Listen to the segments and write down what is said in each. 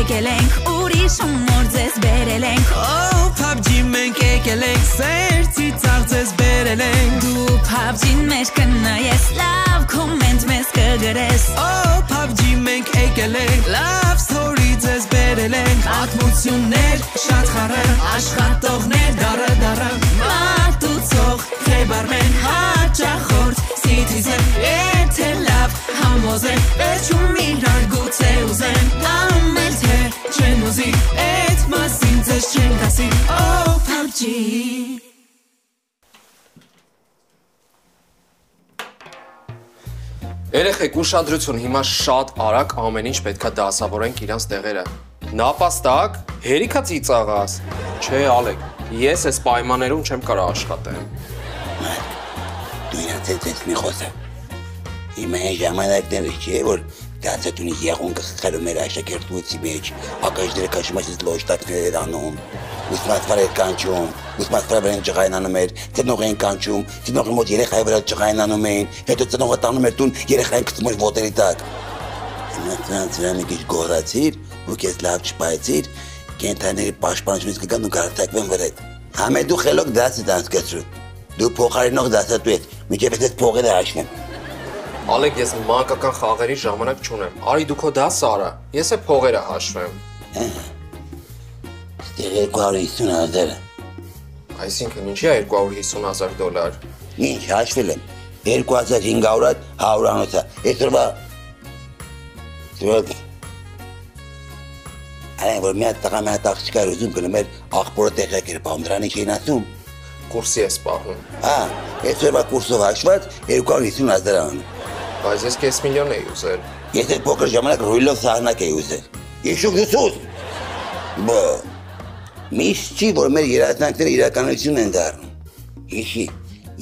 եկել ենք ուրիշ նոր ձեզ բերել ենք PUBG մենք եկել ենք սերտի ծաղ ձեզ բերել ենք Դու PUBG-ին մեջ կնայես լավ կոմենտ մեզ կգրես PUBG մենք եկել ենք լավ story ձեզ բերել ենք Պատմություններ շատ խառը աշխատողներ դարը Մատուցող Խեբարմեն հաճախորդ Citizen Եթե լավ համոզեն Վերջում իրար գուցե ուզեն Ամել թե չեն ուզի Էդ մասին ձեզ չեն կասի PUBG Երեխեք ուշադրություն հիմա շատ արագ ամեն ինչ պետքա դասավորենք իրանց տեղերը Նապաստակ, հերիքա ծիծաղաս Չէ Ալեկ, ես ես պայմաններում չեմ կարա աշխատեմ Մարկ, դու իրանց ես մի խոսը Հիմա են ժամանակները չէ, որ դասատունի եղուն կխխելու մեր աշակերտուեցի մեջ Ակաժները կաշմասից լոշտակներ էր անում Ուսմասվար էր կանչում, ուսմասվար վրեն ջղայնանում էր, ծնող էին կանչում, ծնողի մոտ երեխայի վրա ջղայնանում էին, հետո ծնողը տանում էր տուն, երեխային գցում էր ոտերի տակ Հիմա ծնանց վրա մի քիչ գոհացիր, ու քեզ լավ չպայծիր, կենթաների պաշտպանությունից կգան ու կհարթակվեն վրեդ Համե դու խելոք դաս ես անցկացրու, դու փոխարինող դասատու ես, մինչև ես փողերը հաշվեմ Ալեկ, ես մանկական խաղերի ժամանակ չունեմ, արի դու քո դասը արա, ես է փողերը հաշվեմ Ստեղ 250,000 Այսինքն ինչի է $250,000 Ինչ, հաշվել եմ, 2500-ատ 100-անոցա, այսօրվա Այն որ մի հատ տղա մի հատ աղջիկա էր ուզում գնում էր աղբորը տեղյակ էր պահում, դրան ինչ էին ասում Կուրսի ես պահում Այսօրվա կուրսով հաշված 250,000 անում Բայց ես կես միլիոն էի ուզել Ես այդ փոքր ժամանակ ռույլով սահնակ էի ուզել Իշուկ դուսուս Միշտ չի, որ մեր երազանքները իրականություն են դառնում Հիշի,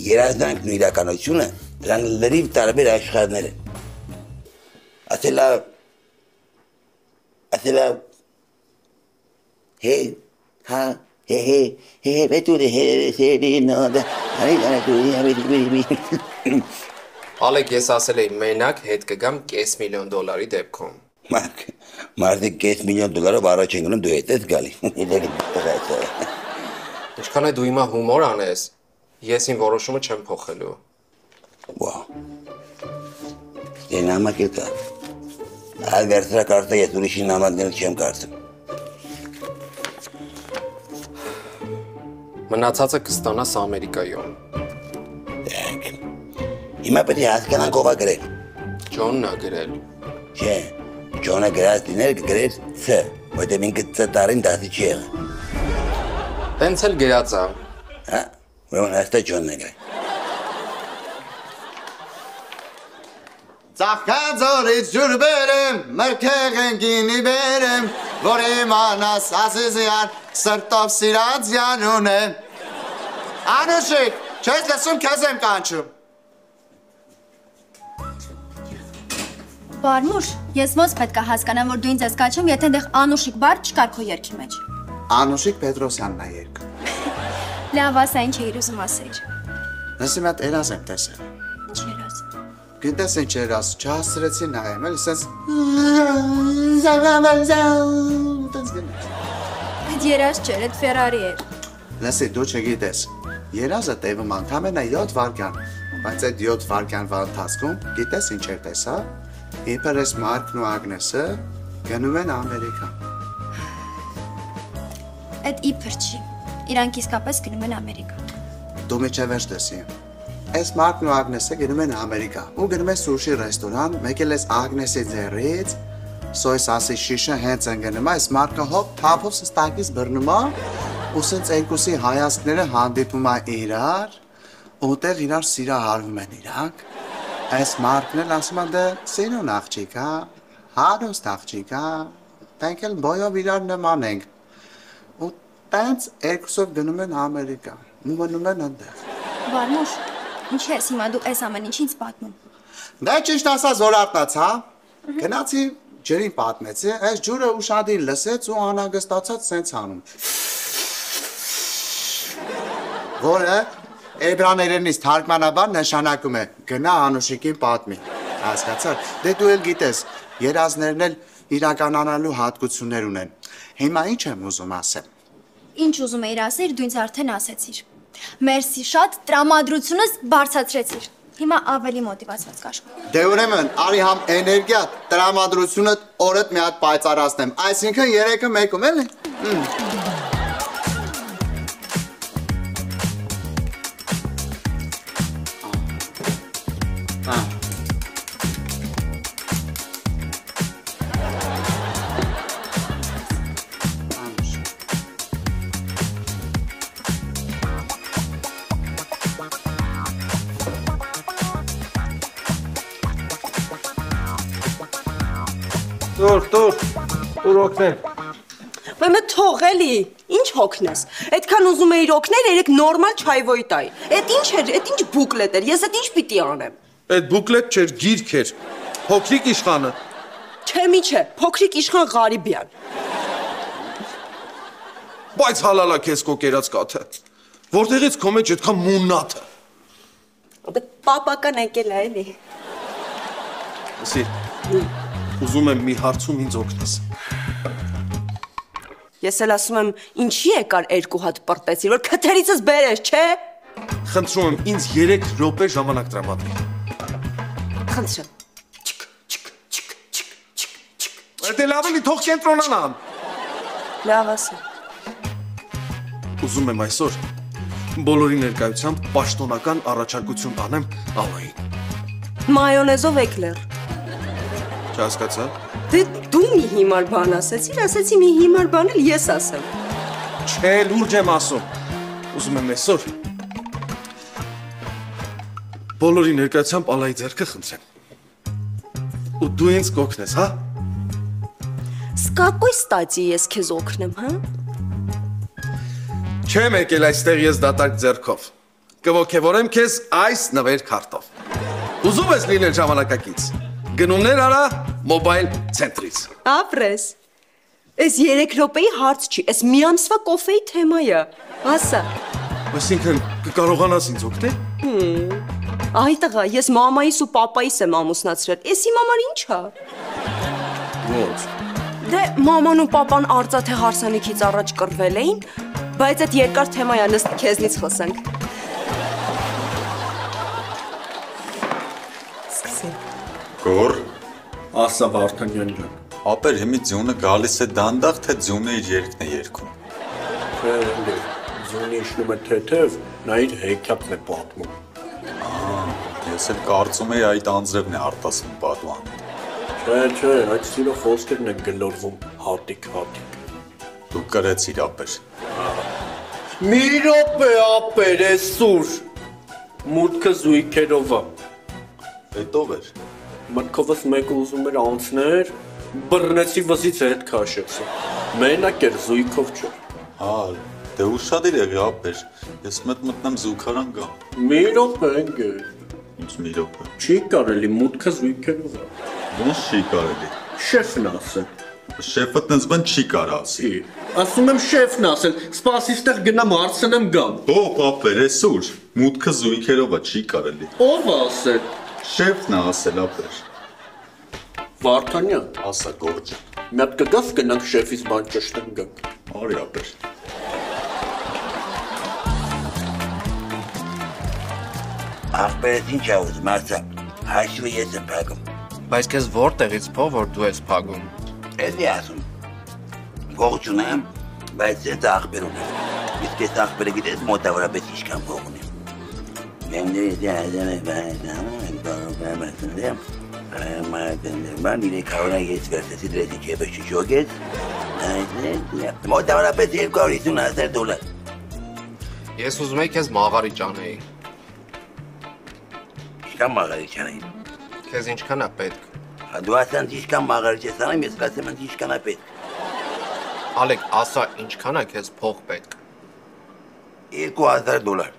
երազանքն ու իրականությունը դրանք լրիվ տարբեր աշխարհներ են Ասելա Հե, հա, հե, բետուրի հերեսերի նոդա Ալեկ, ես ասել էի մենակ հետ կգամ կես միլիոն դոլարի դեպքում Մարդիկ կես միլիոն դոլարով առաջ են գնում, դու հետ ես գալի Ինչքան է դու հիմա հումոր անես, ես իմ որոշումը չեմ փոխելու Ստե նամակ էլ կա Այլ վերցրակարտը ես ուրիշի նամակները չեմ կարծում Մնացածը կստանաս Ամերիկայում Հիմա պետք է հասկանանք ով է գրել Ջոնն է գրել Չէ, Ջոնը գրած լիներ կգրեր Ց Որտև ինքը Ց տարին դասի չի եղել Տենց էլ գրած է Ուրեմն հաստատ Ջոնն է գրել Ծաղկաձորից ջուր բերեմ, մրգեղեն գինի բերեմ, որ իմանաս ասիզյան սրտով սիրած յանուն եմ Անուշիկ, չես լսում քեզ եմ կանչում Բարմուշ, ես ոնց պետք է հասկանամ, որ դու ինձ ես կանչում, եթե այնտեղ Անուշիկ բառ չկար քո երգի մեջ Անուշիկ Պետրոսյանն է երգում Լավ, ասա ինչ էիր ուզում ասել Լսի մի հատ երազ եմ տեսել Ինչ երազ Գիտես ինչ երազ, չհասցրեցի նայեմ, էլի սենց Այդ երազ չէր, այդ Ֆերարի էր Լսի, դու չգիտես, երազը տևում ընդամենը 7 վայրկյան Բայց այդ 7 վայրկյանվա ընթացքում, գիտես ինչ էր տեսա Իբր ես Մարկն ու Ագնեսը գնում են Ամերիկա Այդ իբր չի, իրանք իսկապես գնում են Ամերիկա Դու մի չևեջ տեսի Այս Մարկն ու Ագնեսը գնում են Ամերիկա ու գնում են սուշի ռեստորան, մեկել ես Ագնեսի ձեռից Սոյ սասի շիշը հենց են գնում, այս Մարկը հոպ թափով ստակից բռնում է ու սենց երկուսի հայացքները հանդիպում է իրար ուտեղ իրար սիրահարվում են իրանք Այս Մարկն էլ ասում է դե սիրուն աղջիկ հա, հարուստ աղջիկ հա, մենք էլ բոյով իրար նման ենք ու տենց երկուսով գնում են Ամերիկա ու մնում են ընդեղ Բարմուշ, ինչ ես հիմա դու այս ամեն ինչ ինձ պատմում Դա ճիշտ ասած որ արտնաց հա, գնացի ջրին պատմեցի, այս ջուրը ուշադիր լսեց ու անհանգստացած սենց անում Որը Էբրաներենից թարգմանաբար նշանակում է գնա Անուշիկին պատմի Հասկացար, դե դու էլ գիտես, երազներն էլ իրականանալու հատկություններ ունեն։ Հիմա ինչ եմ ուզում ասեմ։ Ինչ ուզում էիր ասել, դու ինձ արդեն ասեցիր։ Մերսի շատ տրամադրությունս բարձրացրեցիր։ Հիմա ավելի մոտիվացված կաշխատեմ։ Դե ուրեմն, արի համ էներգիա, տրամադրությունը օրդ մի հատ պայծառացնեմ։ Այսինքն 3-ը 1-ում էլի։ Տուր, օգնել։ Բայց թող էլի, ինչ հոգնես։ Այդքան ուզում էիր օգնել, երեք նորմալ չայվոյ տայ։ Այդ ինչ էր, այդ ինչ բուկլետ էր, ես այդ ինչ պիտի անեմ։ Այդ բուկլետ չէր, գիրք էր։ Փոքրիկ իշխանը։ Չէ, մի չէ, փոքրիկ իշխան Ղարիբյան։ Բայց հալալա քեզ քո կերած կաթը։ Որտեղից քո մեջ այդքան մուննաթը։ Դե պապական եկել է էլի։ Ասի, ուզում եմ մի հարցում ինձ օգնես։ Ես էլ ասում եմ, ինչի եկար 2 հատ պրտեցիր, որ քթերիցս բերես, չէ։ Խնդրում եմ ինձ 3 րոպե ժամանակ տրամադրի։ Խնդրեմ։ Դե լավ էլի թող կենտրոնանամ։ Լավ ասա։ Ուզում եմ այսօր բոլորի ներկայությամբ պաշտոնական առաջարկություն անեմ Ալային։ Մայոնեզով էկլեր։ Չհասկացա։ Դե դու մի հիմար բան ասեցիր, ասեցի մի հիմար բան էլ ես ասեմ։ Չէ, լուրջ եմ ասում։ Ուզում եմ այսօր բոլորի ներկայությամբ Ալայի ձեռքը խնդրեմ։ Ու դու ինձ կօգնես, հա։ С какой стати ես քեզ օգնեմ, հա։ Չեմ եկել այստեղ ես դատարկ ձեռքով։ Կողոքևորեմ քեզ այս նվեր քարտով։ Ուզում ես լինել ժամանակակից։ Գնումներ արա մոբայլ ցենտրից։ Ապրես։ Այս 3 րոպեի հարց չի, այս մի ամսվա կոֆեի թեմա է։ Ասա։ Այսինքն կկարողանաս ինձ օգնել։ Այ տղա, ես մամայիս ու պապայիս եմ ամուսնացրել։ Էս իմ համար ի՞նչ է։ Ո՞նց։ Դե մաման ու պապան արծաթե հարսանիքից առաջ կռվել էին, բայց այդ երկար թեմա է, նստի քեզնից խոսենք։ Գոր, ասա Վարդանյան ջան։ ապեր հիմի ձյունը գալիս է դանդաղ, թե ձյունը իր երկն է երգում։ Չէ, ձյունը իջնում է թեթև, նա իր հեքիաթն է պատմում։ Ես էլ կարծում էի այդ անձրևն է արտասում պատուան։ Չէ, այդ սիրո խոսքերն են գլորվում հատիկ։ Դու կրեցիր ապեր։ Մի րոպե ապեր է սուր։ Մուտքը զույգերով է։ Հետով էր։ Մտքովս մեկը ուզում էր անցներ, բռնեցի վզից հետ քաշեցի։ Մենակ էր զույգով չէր։ Հա, դե ուշադիր եղի ապեր։ Ես մտնեմ զուգարան գամ։ Մի րոպե ընկեր։ Ինչ մի րոպե։ Չի կարելի, մուտքը զույգերով է։ Ոնց չի կարելի։ Շեֆն ասել։ Շեֆը տենց բան չի կարա ասի։ Ասում եմ շեֆն ասել, սպասի ստեղ գնամ հարցնեմ գամ։ Ո՞վ ապեր է սուր։ Մուտքը զույգերով է չի կարելի։ Ո՞վ ասել։ Շեֆն է ասել ապեր։ Վարդանյան, Ասա գորջ։ մի հատ կգաս գնանք շեֆից բան ճշտենք գանք։ Արի ապեր։ Ախպերս ինչ է ուզում, արծա, հայշվը ես եմ պագում։ Բայց քեզ որտեղից փող որ դու ես փագում։ Էլի ասում, գողջ ունեմ, բայց ես ախպեր ունեմ։ Իսկ ես ախպերը գիտես մոտավորապես իշքան փող ունեմ։ Ման 300 ես վերցեցի դրեցի ջեբը շշոգեց, մոտավորապես $250,000։ Ես ուզում եի քեզ մաղարիճ անեի։ Իշքան մաղարիճ անեի։ Քեզ ինչքան է պետք։ Դու ասանց իշքան մաղարիճ ես անեմ, ես կասեմ անց իշքան է պետք։ Ալեկ, ասա ինչքան է քեզ փող պետք։ $2,000։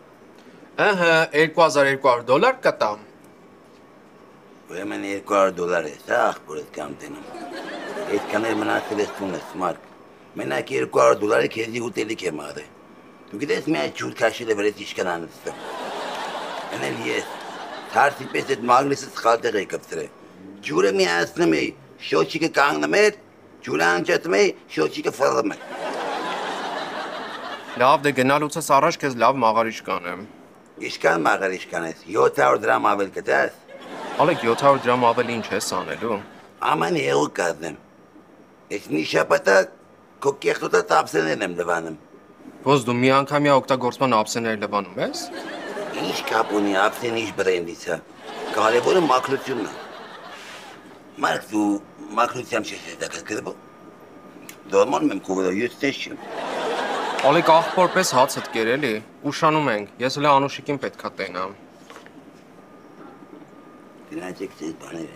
Ահա, $2200 կտամ։ Ուրեմն $200 է, սա ախպորդ կամ տենում։ Այդքան էլ մնացել ես տունես, մարկ։ Մենակ $200 քեզի ուտելիք եմ աղել։ Դու գիտես մի այդ ջուր քաշել է վրեց իշքան անստեմ։ Էնել ես, թարսի պես այդ մագնիսը սխալ տեղ էի կպցրել։ Ջուրը մի ասնում էի, շոչիկը կանգնում էր, ջուրը անջատում էր, շոչիկը ֆռռում էր։ Լավ, դե գնալուցս առաջ քեզ լավ մաղարիչ կանեմ։ Ինչքան մաղարիչ կանես, 700 դրամ ավել կտաս։ Ալեք 700 դրամ ավել ինչ ես անելու։ Աման եղու կազմեմ։ Ես մի շապատակ քո կեղտոտը տապսեներն եմ լվանում։ Ոնց դու մի անգամյա օգտագործման ափսեներ լվանում ես։ Ինչ կապ ունի ափսեն ինչ բրենդից է։ Կարևորը մաքրությունն է։ Մարկ դու մաքրությամբ չես հետաքրքրվում։ Դորմոնում եմ քո վրա, ես տես չեմ։ Ալեք աղբորպես հացդ կեր էլի, ուշանում ենք, ես հլը Անուշիկին պետքա տենամ։ Գնացեք ձեզ բաները։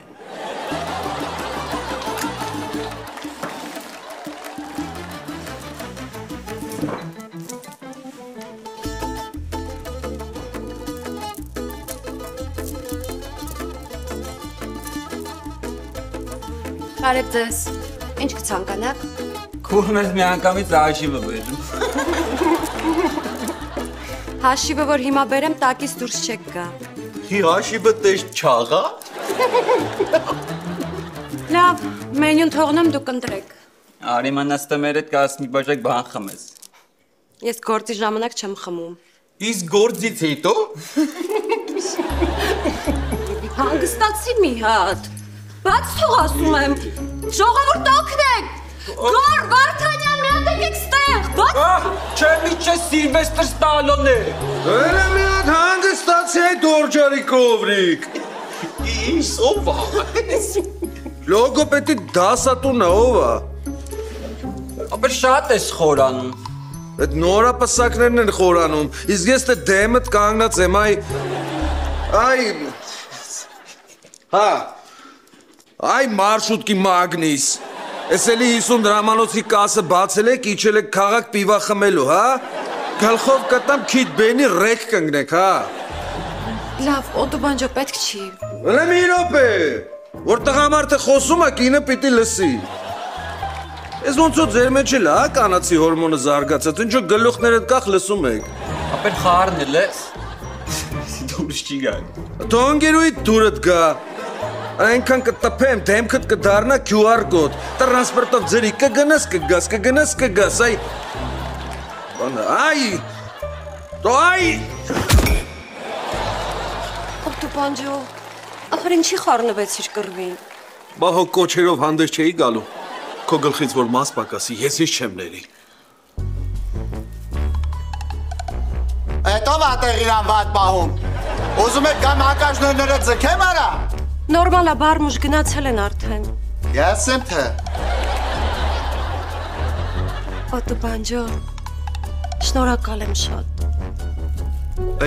Բարև ձեզ։ Ինչ կցանկանաք։ Քուրն ես մի անգամից հաշիվը բերում։ Հաշիվը, որ հիմա բերեմ, տակից դուրս չեք գա։ Հաշիվը տես չաղա։ Լավ, մենյուն թողնեմ, դուք ընտրեք։ Արի մանաստը մեր հետ կաս մի բաժակ բան խմես։ Ես գործի ժամանակ չեմ խմում։ Իսկ գործից հետո։ Հանգստացի մի հատ։ Բաց թող ասում եմ, ժողովուրդ օգնեք, գոր Վարդանյան մի հատ եկեք ստեղ, բաց։ Չէ միչե Սիլվեստր Ստալոնը։ Դերը մի հատ հանգստացի այդ օրջարի կովրիկ։ Ինչ ով է։ Լոգոպեդի դասատունը ով է։ Ապա շատ ես խորանում։ Այդ նորապսակներն են խորանում, իսկ ես դե դեմդ կանգնած եմ այ հա Այ մարշուտկի մագնիս, ես էլի 50 դրամանոցի կասը բացել եք, իջել եք քաղաք պիվա խմելու, հա? Գլխով կտամ քիթ բենի ռեկ կընգնեք, հա? Լավ, օտոբանջո պետք չի։ Վլե մի ռոպե, որ տղամարդը խոսում է, կինը պիտի լսի։ Ես ոնց որ ձեր մեջ էլ, հա, կանացի հորմոնը զարգացած, ինչո գլուխներդ կախ լսում եք։ Ապեր խարն էլ ես։ Դուրս չի գան։ Թոնգերույթ դուրդ գա։ Այնքան կտպեմ, դեմքդ կդառնա QR կոդ, տրանսպորտով ձերի կգնաս, այ, այ, Օտոբանջո, ախր ինչի խառնվեցիր կռվին։ Բա հո կոչերով հանդես չէի գալու, քո գլխից որ մաս պակասի, ես ինչ չեմ ների։ Հետո վատեղ իրան վատ պահում, ուզում եք կամ հակաշներները ձգեմ արա։ Նորմալ է, բարմուշ գնացել են արդեն։ Ես եմ թե։ Օտոբանջո, շնորհակալ եմ շատ։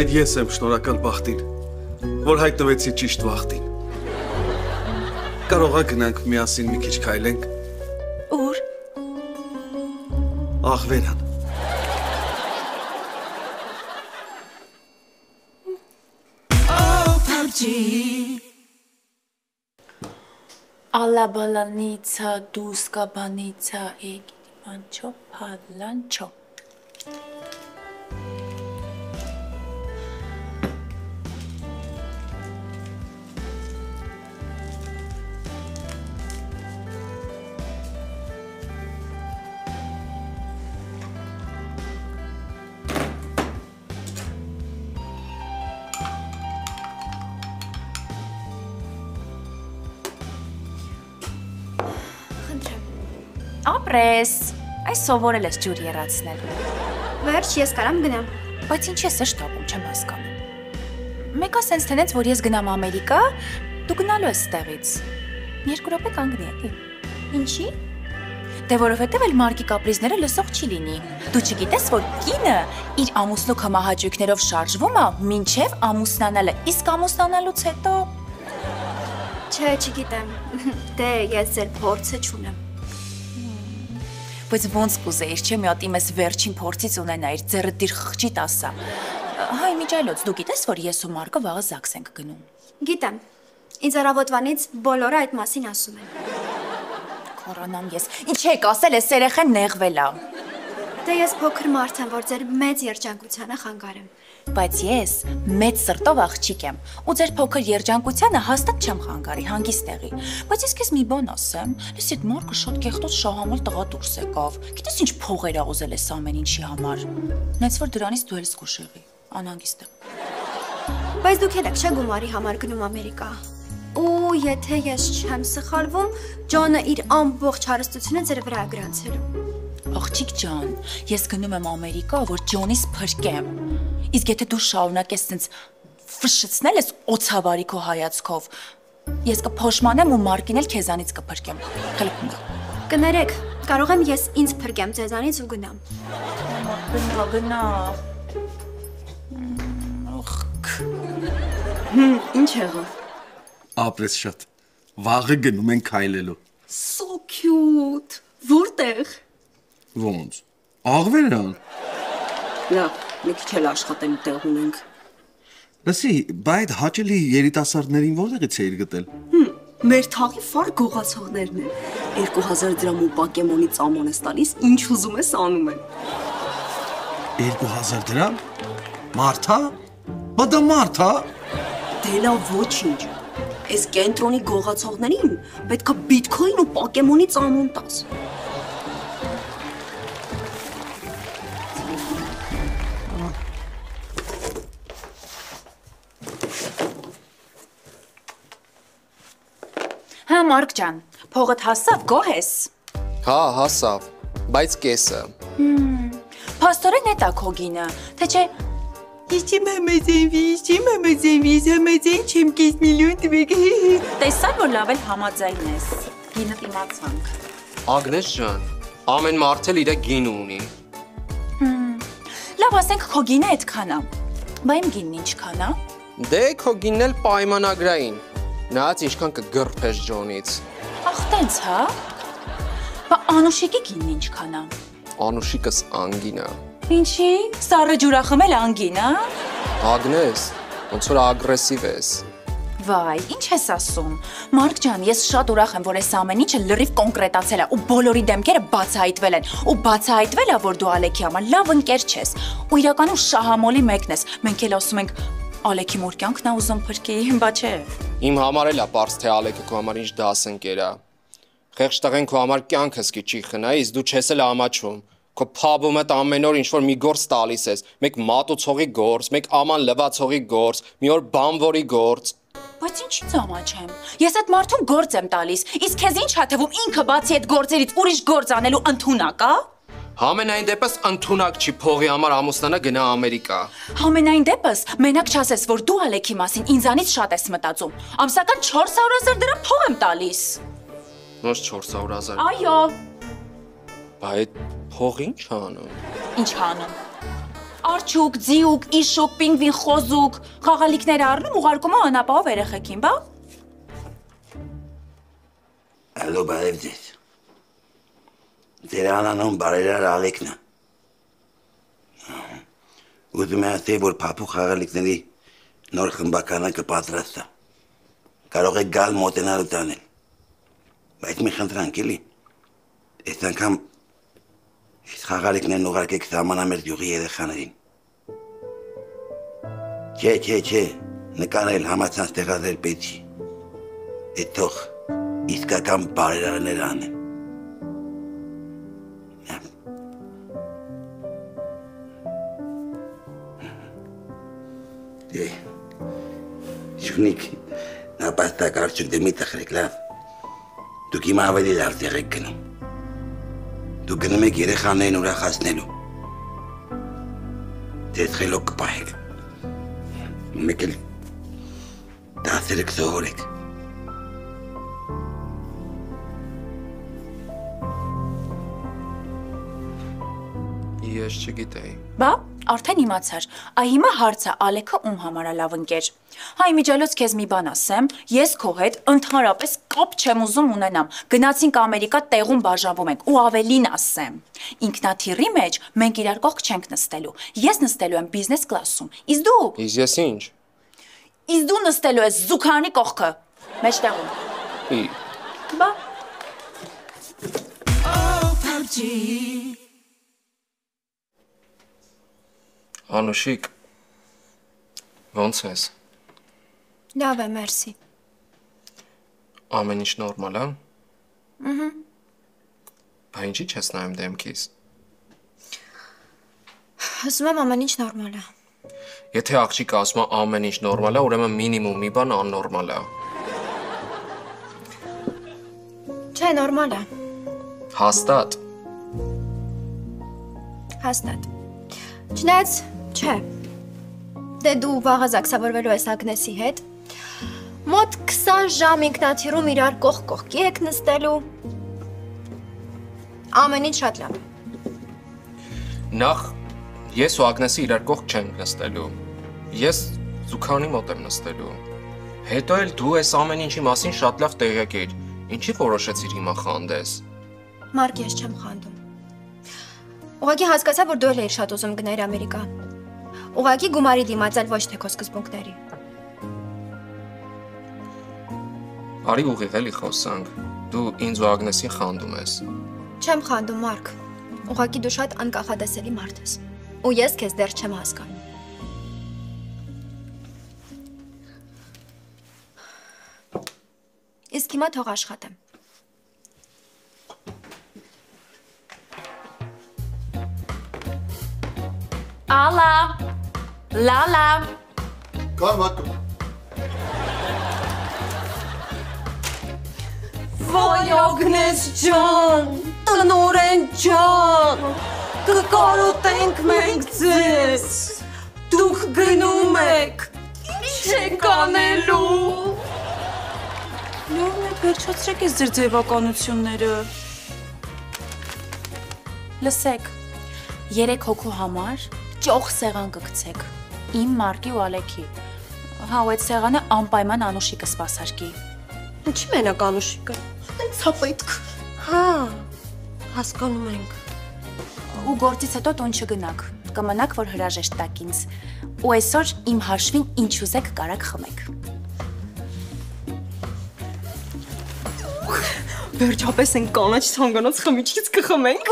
Այդ ես եմ շնորհակալ բախտին, որ հայտնվեցի ճիշտ վախտին։ Կարող է գնանք միասին մի քիչ քայլենք։ Ուր։ Աղվերան։ Alla balanitsa, duska banitsa, mancho, padlancho. Ապրես, այս սովորել ես ջուր եռացնել։ Վերջ, ես կարամ գնամ։ Բայց ինչ ես շտապում, չեմ հասկանում։ Մեկը սենց թնեց, որ ես գնամ Ամերիկա, դու գնալու ես ստեղից։ 2 րոպե կանգնի էլի։ Ինչի։ Դե որովհետև էլ Մարկի կապրիզները լսող չի լինի։ Դու չգիտես, որ կինը իր ամուսնու կամահաճույքներով շարժվում է մինչև ամուսնանալը, իսկ ամուսնանալուց հետո… Չէ, չգիտեմ։ Դե ես ձեր փորձը չունեմ։ Բայց ոնց կուզեիր, չէ՞ մի հատ իմս վերջին փորձից ունենայիր, ձեռդ դիր խղճի տասա։ Հայ միջայլոց, դու գիտես, որ ես ու Մարկը վաղը ԶԱԳՍ ենք գնում։ Գիտեմ։ Ինձ առավոտվանից բոլորը այդ մասին ասում են։ Կորանամ ես։ Ինչ եք ասել, էս երեխեն նեղվել է։ Դե ես փոքր մարդ եմ, որ ձեր մեծ երջանկությանը խանգարեմ։ Բայց ես մեծ սրտով աղջիկ եմ ու ձեր փոքր երջանկությանը հաստատ չեմ խանգարի, հանգիստ տեղի։ Բայց ես քեզ մի բան ասեմ, ես այդ Մարկը շատ կեղտոտ շահամոլ տղա դուրս եկավ։ Գիտես ինչ փողեր ա ուզել ես ամեն ինչի համար։ Նենց որ դրանից դու էլ զգուշ եղի, անհանգիստ եմ։ Բայց դուք եք չէ գումարի համար գնում Ամերիկա։ Ու եթե ես չեմ սխալվում, Ջոնը իր ամբողջ հարստությունը ձեր վրա է գրանցելու։ Աղջիկ ջան, ես գնում եմ Ամերիկա, որ Ջոնից փրկեմ։ Իսկ եթե դու շարունակես տենց ֆշշացնել ես օցավարի քո հայացքով, ես կփոշմանեմ ու Մարկին էլ քեզանից կփրկեմ։ Խելքում։ Կներեք, կարող եմ ես ինձ փրկեմ ձեզանից ու գնամ։ Գնա։ Ինչ եղավ։ Ապրես շատ։ Վաղը գնում են քայլելու։ So cute։ Որտեղ։ Ոնց։ Աղվերան։ Լավ, մի քիչ էլ աշխատելու տեղ ունենք։ Լսի, բայց հաճելի երիտասարդներին որտեղից էիր գտել։ Մեր թաղի ֆար գողացողներն են։ 2000 դրամ ու Պոկեմոնի ծամոն ես տալիս, ինչ ուզում ես անում են։ 2000 դրամ։ Մարթա։ Բա դա մարթա։ Դե լավ ոչինչ։ Այս կենտրոնի գողացողներին պետքա բիթքոին ու Պոկեմոնի ծամոն տաս։ Հա, Մարկ ջան, փողդ հասավ, գոհ ես։ Հա, հասավ, բայց կեսը։ Փաստորեն էտա քո գինը, թե չէ։ Իչի մամաձենվիս, չեմ կես միլիոն տվեք։ Տեսա, որ լավ էլ համաձայն ես։ Գինը իմացանք։ Ագնես ջան, ամեն մարդ էլ իր գինը ունի։ Լավ, ասենք քո գինը այդքան է։ Բա իմ գինն ինչքան է։ Դե քո գինն էլ պայմանագրային։ Նայած ինչքան կգրփես Ջոնից։ Ախ, տենց հա։ Բա Անուշիկի գինն ինչքան է։ Անուշիկս անգին է։ Ինչի։ Սառը ջուրա խմել անգին, հա։ Ագնես, ոնց որ ագրեսիվ ես։ Վայ, ինչ ես ասում։ Մարկ ջան, ես շատ ուրախ եմ, որ այս ամեն ինչը լրիվ կոնկրետացել է ու բոլորի դեմքերը բացահայտվել են։ Ու բացահայտվել է, որ դու Ալեքի համար լավ ընկեր չես։ Ու իրականում շահամոլի մեկն ես։ Մենք էլ ասում ենք Ալեքի մոր կյանքն է ուզում փրկի, բա չէ։ Իմ համար էլ է պարզ թե Ալեքը քո համար ինչ դաս ընկեր է։ Խեղճ տղեն քո համար կյանքս կիչի խնայ, իսկ դու չես էլ ամաչում։ Քո փաբում հետ ամեն օր ինչ-որ մի գործ տալիս ես, մեկ մատուցողի գործ, մեկ աման լվացողի գործ, մի օր բամվորի գործ։ Բայց ինչի՞ց ամաչեմ։ Ես այդ մարդուն գործ եմ տալիս, իսկ քեզ ինչ ա թվում ինքը բացի այդ գործերից ուրիշ գործ անելու ընդունակ է։ Համենայն դեպս ընդունակ չի փողի համար ամուսնանա գնա Ամերիկա։ Համենայն դեպս մենակ չասես, որ դու Ալեքի մասին ինձանից շատ ես մտածում։ Ամսական 400,000 դրամ փող եմ տալիս։ Ոնց 400,000։ Այո։ Բա այդ փող ինչ անում։ Ինչ անում։ Արջուկ, ձիուկ, իշուկ, պինգվին, խոզուկ, խաղալիքներ առնում ուղարկում անապահով երեխեքին, բա։ Ալո, բարև ձեզ։ Ձեր անանուն բարերար Ալեքն է։ Ուզում եմ ասել, որ փափուկ խաղալիքների նոր խմբականը կպատրաստա։ Կարող եք գալ մոտենալ ու տանել։ Բայց մի խնդրանք էլի։ Այս անգամ այս խաղալիքներն ուղարկեք սահմանամերձ գյուղի երեխաներին։ Չէ, նկարել համացանց տեղադրել պետք չի։ Այդ թող իսկական բարերարներ անեն։ Շունիկ, նապաստակ արջուկ դե մի տխրեք, լավ։ Դուք իմ ավելի լավ տեղ եք գնում։ Դուք գնում եք երեխաներին ուրախացնելու։ Ձեզ խելոք կպահեք։ Մեկ էլ դասերը կսովորեք։ Ես չգիտեի։ Բա, արդեն իմացար, այ հիմա հարցը Ալեքը ում համար է լավ ընկեր։ Հայ միջալոց քեզ մի բան ասեմ, ես քո հետ ընդհանրապես կապ չեմ ուզում ունենամ։ Գնացինք Ամերիկա, տեղում բաժանվում ենք ու ավելին ասեմ։ Ինքնաթիռի մեջ մենք իրար կողք չենք նստելու։ Ես նստելու եմ բիզնես կլասում։ Իսկ դու։ Իսկ ես ինչ։ Իսկ դու նստելու ես զուգարանի կողքը։ Մեջտեղում։ Բա։ Oh, PUBG. Անուշիկ, ոնց ես։ Լավ է, մերսի։ Ամեն ինչ նորմալ է։ Ահա։ Բա ինչի՞ չես նայում դեմքիս։ Ասում եմ ամեն ինչ նորմալ է։ Եթե աղջիկը ասում է ամեն ինչ նորմալ է, ուրեմն մինիմում մի բան աննորմալ է։ Չէ, նորմալ է։ Հաստատ։ Հաստատ։ Չնայած, չէ։ Դե դու վաղը զաքսավորվելու ես Ագնեսի հետ։ Մոտ 20 ժամ ինքնաթիռում իրար կողքի եք նստելու։ Ամեն ինչ շատ լավ։ Նախ ես ու Ագնեսը իրար կողք չենք նստելու։ Ես Զուքանի մոտ եմ նստելու։ Հետո էլ դու այս ամեն ինչի մասին շատ լավ տեղյակ ես։ Ինչի որոշեցիր հիմա խանդես։ Մարկ, ես չեմ խանդում։ Ուղղակի հասկացա, որ դու էլ էիր շատ ուզում գնայր Ամերիկա։ Ուղղակի գումարի դիմաց, այլ ոչ թե քո սկզբունքների։ Արի ուղիղ էլի խոսանք։ Դու ինձ ու Ագնեսին խանդում ես։ Չեմ խանդում, Մարկ։ Ուղղակի դու շատ անկախադասելի մարդ ես։ Ու ես քեզ դեռ չեմ հասկանում։ Իսկ հիմա թող աշխատեմ։ Ալա, լալա։ Կան մատում։ Ոյ Ագնես ջան, տնորեն ջան, կկարոտենք մենք ձեզ, դուք գնում եք, ինչ եք անելու։ Լուրն եք վերջացրեք ես ձեր ձևականությունները։ Լսեք, 3 հոգու համար ճոխ սեղան կգցեք, իմ Մարկի ու Ալեքի։ Հա, ու այդ սեղանը անպայման Անուշիկը սպասարկի։ Ինչի մենակ Անուշիկը, տենց հա պետք։ Հա, հասկանում ենք։ Ու գործից հետո տուն չգնաք, կմնաք, որ հրաժեշտ տաք ինձ։ Ու այսօր իմ հաշվին ինչ ուզեք կարաք խմեք։ Վերջապես են կանաչ ցանկանոց խմիչքից կխմենք։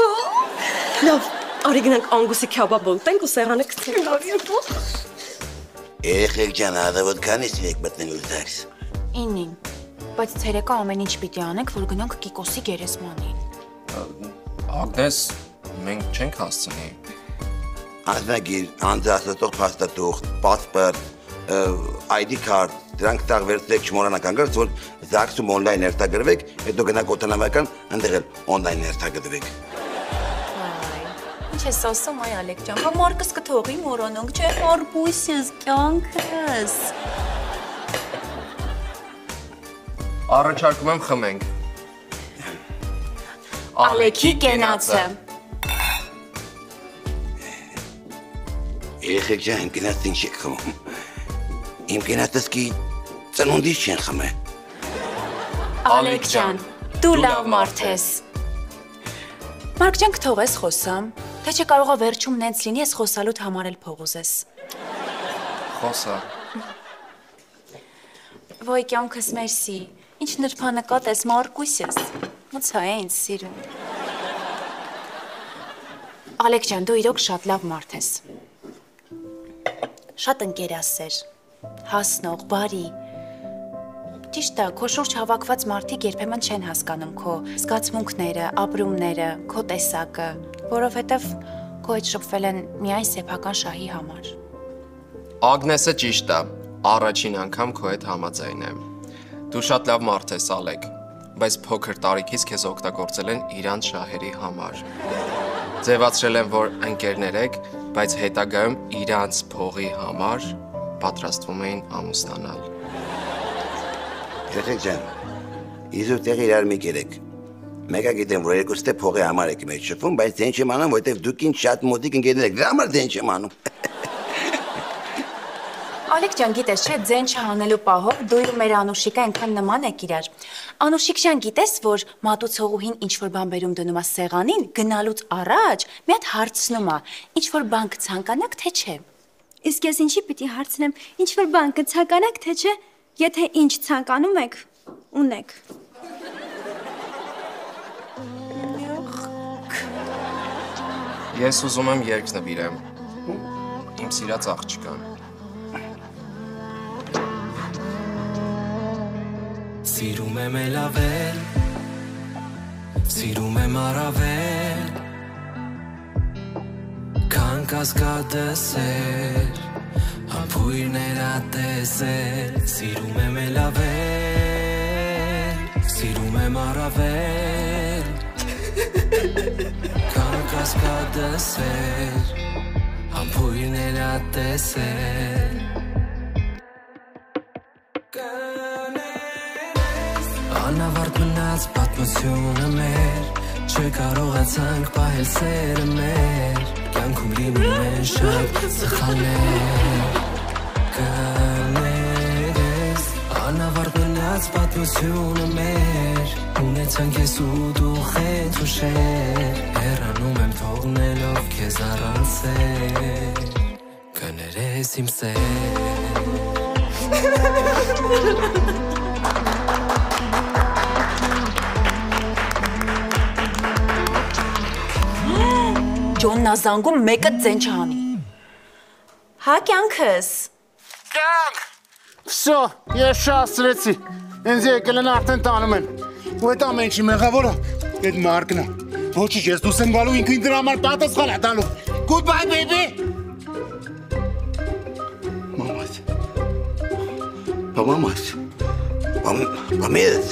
Լավ, արի գնանք անգուսի քյաբաբ ուտենք ու սեղանը գցենք։ Երեխեք ջան, հազավոտ քանի սիրեք մտնելու զաքս։ 9-ին, բայց ցերեկը ամեն ինչ պիտի անենք, որ գնանք Կիկոսի գերեզմանին։ Ագնես, մենք չենք հասցնի։ Անձնագիր, անձասատող փաստաթուղթ, պասպորտ, ID card, դրանք տաղ վերցրեք չմոռանաք անգարց, որ զաքսում օնլայն ներթագրվեք, հետո գնաք օդանավական, ընդեղ էլ օնլայն ներթագրվեք։ Ինչ ես ասում, այ Ալեք ջան, հա Մարկս կթողի մոռանանք, չէ, Մարբույսս, կյանքս։ Առաջարկում եմ խմենք։ Ալեքի կենացը։ Երեխեք ջան, իմ կենացը ինչ եք խմում։ Իմ կենացս կի ծնունդից չեն խմե։ Ալեք ջան, դու լավ մարդ ես։ Մարկ ջան, կթողես խոսամ, թե չէ կարողա վերջում նենց լինի, ես խոսալուտ համար էլ փող ուզես։ Խոսա։ Ոյ կյանքս մերսի, ինչ նրբանկատ ես Մարկուսս, ոնց է ինձ սիրում։ Ալեք ջան, դու իրոք շատ լավ մարդ ես։ Շատ ընկերասեր, հասնող, բարի։ Ճիշտ է, քո շուրջ հավաքված մարդիկ երբեմն չեն հասկանում քո զգացմունքները, ապրումները, քո տեսակը, որովհետև քո հետ շփվել են միայն սեփական շահի համար։ Ագնեսը ճիշտ է, առաջին անգամ քո հետ համաձայն եմ։ Դու շատ լավ մարդ ես, Ալեք, բայց փոքր տարիքից քեզ օգտագործել են իրանց շահերի համար։ Ձևացրել են, որ ընկերներ եք, բայց հետագայում իրանց փողի համար պատրաստվում էին ամուսնանալ։ Երեխեք ջան, իզուր տեղի իրար մի կերեք։ Մեկը գիտեմ, որ երկուստե փողի համար եք մեջ շփվում, բայց դեն չեմ անում, որովհետև դուք ինձ շատ մոտիկ ընկերներ եք, դրա համար դեն չեմ անում։ Ալեք ջան, գիտես չէ, ձեն չհանելու պահով դու ու մեր Անուշիկը այնքան նման եք իրար։ Անուշիկ ջան, գիտես, որ մատուցողուհին ինչ-որ բան բերում դնում է սեղանին, գնալուց առաջ մի հատ հարցնում է, ինչ-որ բան կցանկանաք, թե չէ։ Իսկ ես ինչի պիտի հարցնեմ, ինչ-որ բան կցանկանաք, թե չէ, եթե ինչ ցանկանում եք, ունեք։ Ես ուզում եմ երգ նվիրեմ։ Իմ իմ սիրած աղջկան։ Սիրում եմ էլավել, սիրում եմ առավել, քան կասկադեսեր, համբույրներ ատեսել, սիրում եմ էլավել, սիրում եմ առավել, քան կասկադեսեր, համբույրներ ատեսել, Անավարտ մնաց պատմությունը մեր, չէ կարողացանք պահել սերը մեր, կյանքում լինում են շատ սխալներ, կներես, անավարտ մնաց պատմությունը մեր, ունեցանք ես ու դու խենթ ուշեր, հեռանում եմ թողնելով քեզ առանց սեր, կներես իմ սեր Ջոնն ազանգում մեկը ձեն չհանի։ Հա կյանքս։ Կյանք։ Всё, ես շահացրեցի։ Ինձ եկել են արդեն տանում են։ Ու այդ ամեն ինչի մեղավորը այդ Մարկն է։ Ոչինչ, ես դուրս եմ գալու ինքն դրա համար պատասխան է տալու։ Goodbye baby։ Մամաս։ Մամաս։ Մամաս։ Մամաս։